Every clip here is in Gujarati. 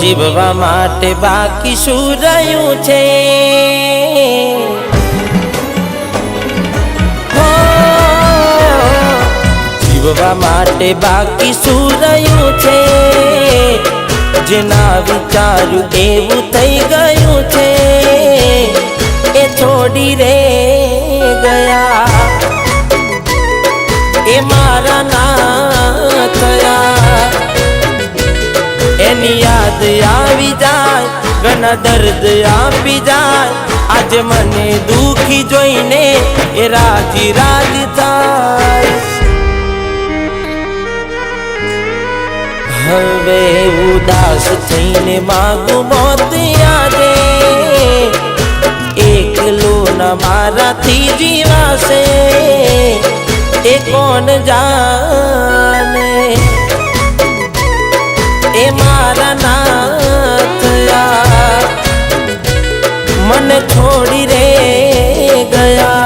જીવવા માટે બાકી શું રહ્યું છે? જીવવા માટે બાકી શું રહ્યું છે? જેના વિચાર્યું એવું થઈ ગયું છે, એ છોડી રે ગયા, એ મારા ના થયા. એની યાદ આવી જાય, ઘણા દર્દ આપી જાય. આજે મને દુખી જોઈને એ રાજી રાજી થાય. હવે ઉદાસ થઈને માગું મોત આજે, એકલો ના મારાથી જીવાશે એ કોણ જાણે? એ મારા ના થયા, મને છોડી રે ગયા.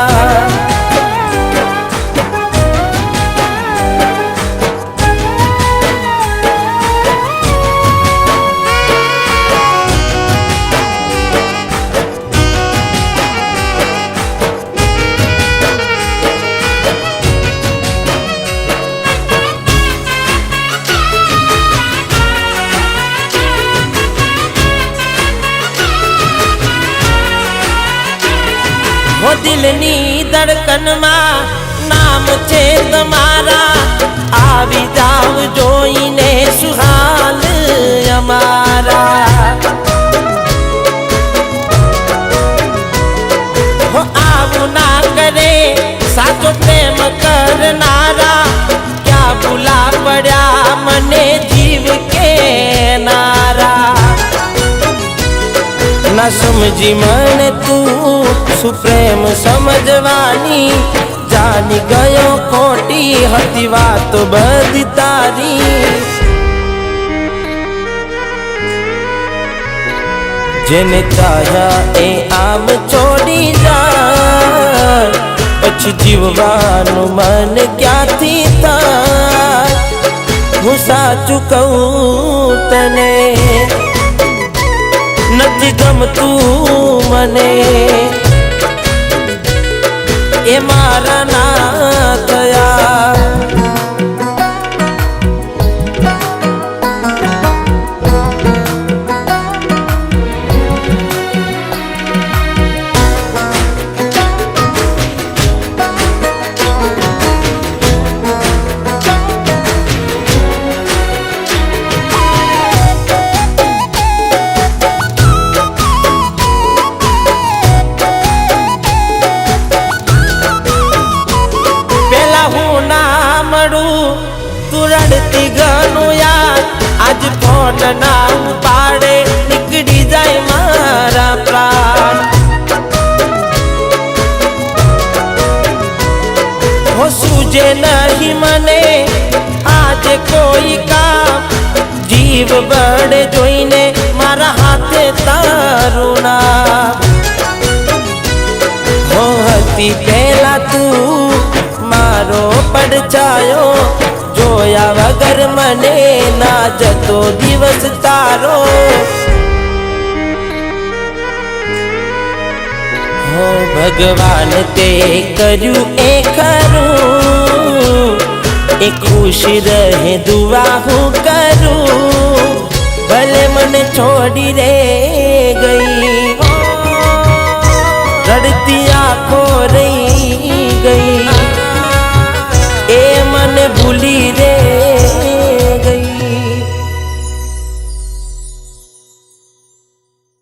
દિલની ધડકનમાં નામ છે તમારા, આવી જાવ જોઈને સુહાલ અમારા. હો આવું ના કરે સાચો પ્રેમ કરનારા, ક્યાં ભૂલા પડ્યા મને જીવ કેનારા. ના સમજી મને તું શું પ્રેમ સમજવાની, જાની ગયો ખોટી હતી વાતો બધી તારી. જેને ચાહ્યા એ આમ છોડી જાય, પછી જીવવાનું મન ક્યાંથી થાય? હું સાચું કહું તને, નથી ગમતું મને, એ મારા ના થયા. તું રડતી ઘણું યાદ, આજ ફોન ના ઉપાડે નીકળી જાય મારા પ્રાણ. હો સૂજે નહીં મને આજે કોઈ કામ, જીવ બળે જોઈને મારા હાથે તારું નામ. હો હતી પહેલા તું મારો પડછાયો, જોયા વગર મને ના જતો દિવસ તારો. હો ભગવાન તે કર્યું એ ખરું, એ ખુશ રહે દુઆ હું કરું. ભલે મને છોડી રે ગઈ, રડતી આંખો રહી